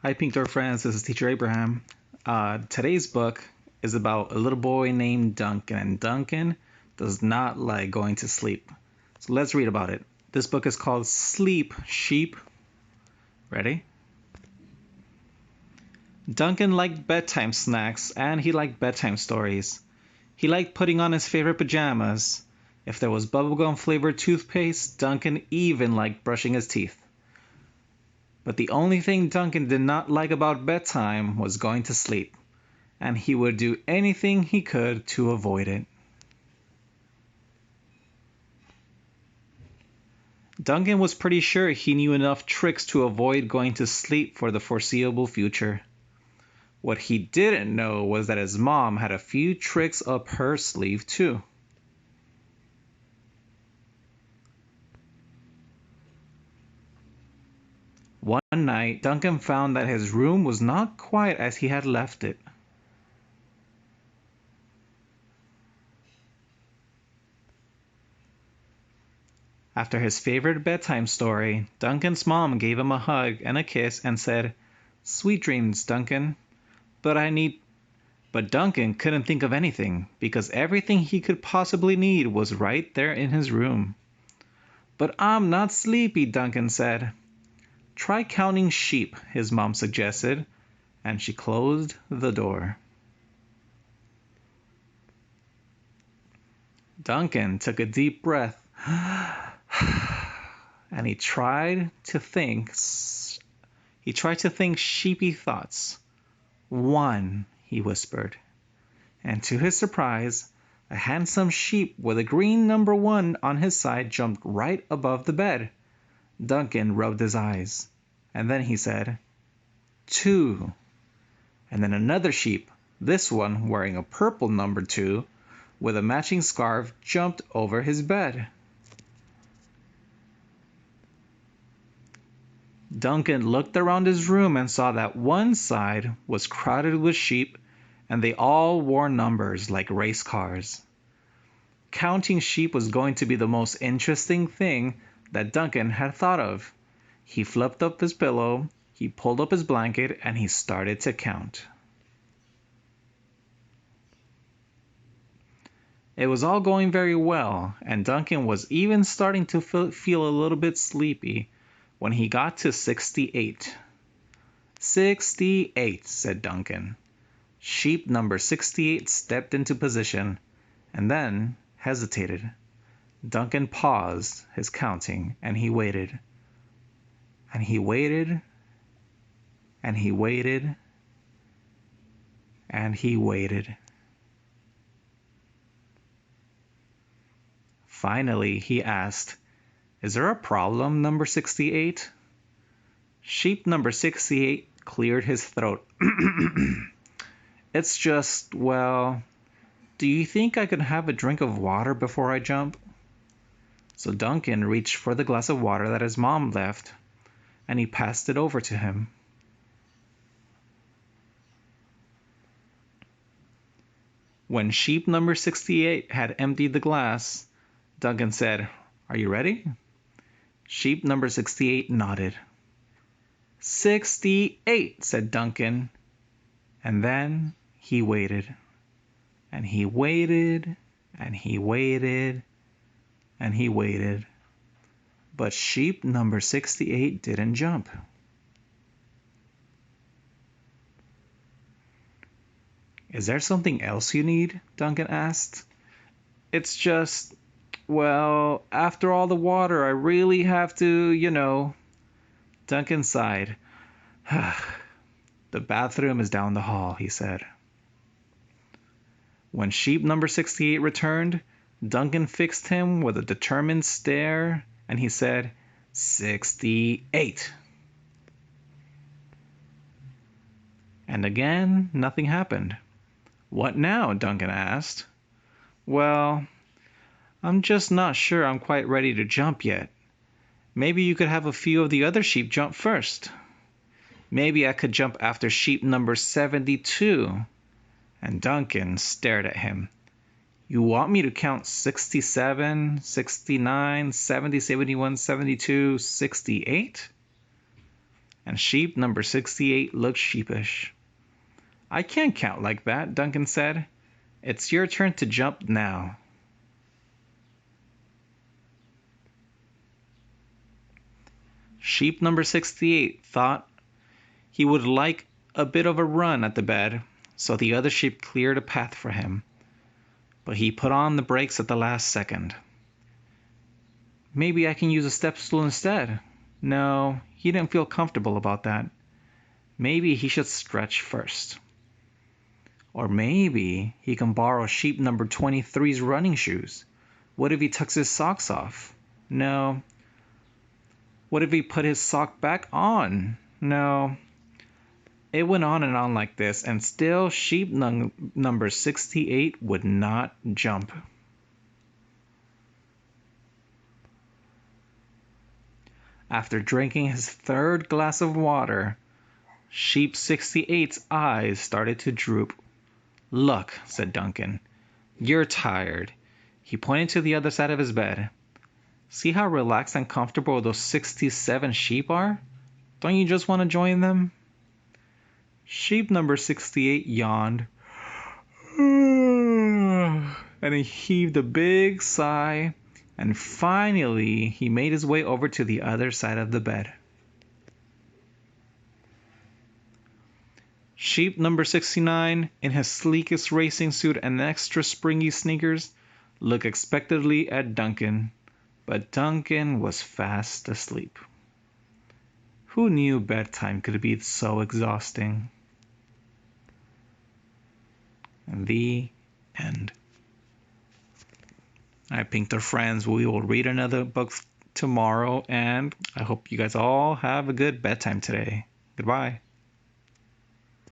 Hi, Pink Door friends. This is Teacher Abraham. Today's book is about a little boy named Duncan, and Duncan does not like going to sleep. So let's read about it. This book is called Sleep, Sheep. Ready? Duncan liked bedtime snacks, and he liked bedtime stories. He liked putting on his favorite pajamas. If there was bubblegum flavored toothpaste, Duncan even liked brushing his teeth. But the only thing Duncan did not like about bedtime was going to sleep, and he would do anything he could to avoid it. Duncan was pretty sure he knew enough tricks to avoid going to sleep for the foreseeable future. What he didn't know was that his mom had a few tricks up her sleeve too. One night, Duncan found that his room was not quite as he had left it. After his favorite bedtime story, Duncan's mom gave him a hug and a kiss and said, "Sweet dreams, Duncan." But Duncan couldn't think of anything because everything he could possibly need was right there in his room. "But I'm not sleepy," Duncan said. "Try counting sheep," his mom suggested, and she closed the door. Duncan took a deep breath and he tried to think sheepy thoughts. "One," he whispered, and to his surprise, a handsome sheep with a green number 1 on his side jumped right above the bed. Duncan rubbed his eyes, and then he said, "Two." And then another sheep, this one wearing a purple number 2, with a matching scarf, jumped over his bed. Duncan looked around his room and saw that one side was crowded with sheep, and they all wore numbers like race cars. Counting sheep was going to be the most interesting thing that Duncan had thought of. He flipped up his pillow, he pulled up his blanket, and he started to count. It was all going very well, and Duncan was even starting to feel a little bit sleepy when he got to 68. 68, said Duncan. Sheep number 68 stepped into position and then hesitated. Duncan paused his counting and he waited. And he waited. And he waited. And he waited. Finally, he asked, "Is there a problem, number 68? Sheep number 68 cleared his throat. "It's just, well, do you think I could have a drink of water before I jump?" So Duncan reached for the glass of water that his mom left, and he passed it over to him. When sheep number 68 had emptied the glass, Duncan said, "Are you ready?" Sheep number 68 nodded. 68, said Duncan, and then he waited, and he waited, and he waited, and he waited. But sheep number 68 didn't jump. "Is there something else you need?" Duncan asked. "It's just, well, after all the water, I really have to. Duncan sighed. "The bathroom is down the hall," he said. When sheep number 68 returned, Duncan fixed him with a determined stare, and he said, 68. And again, nothing happened. "What now?" Duncan asked. "Well, I'm just not sure I'm quite ready to jump yet. Maybe you could have a few of the other sheep jump first. Maybe I could jump after sheep number 72. And Duncan stared at him. "You want me to count 67, 69, 70, 71, 72, 68? and sheep number 68 looked sheepish. I can't count like that, Duncan said. It's your turn to jump now. Sheep number 68 thought he would like a bit of a run at the bed, so the other sheep cleared a path for him. But he put on the brakes at the last second. Maybe I can use a step stool instead. No, he didn't feel comfortable about that. Maybe he should stretch first. Or maybe he can borrow sheep number 23's running shoes. What if he tucks his socks off? No. What if he put his sock back on? No. It went on and on like this, and still sheep number 68 would not jump. After drinking his third glass of water, sheep 68's eyes started to droop. Look, said Duncan, you're tired. He pointed to the other side of his bed. See how relaxed and comfortable those 67 sheep are? Don't you just want to join them? Sheep number 68 yawned. And he heaved a big sigh. And finally, he made his way over to the other side of the bed. Sheep number 69, in his sleekest racing suit and extra springy sneakers, looked expectantly at Duncan, but Duncan was fast asleep. Who knew bedtime could be so exhausting? And the end. All right, Pinkter friends, we will read another book tomorrow, and I hope you guys all have a good bedtime today. Goodbye.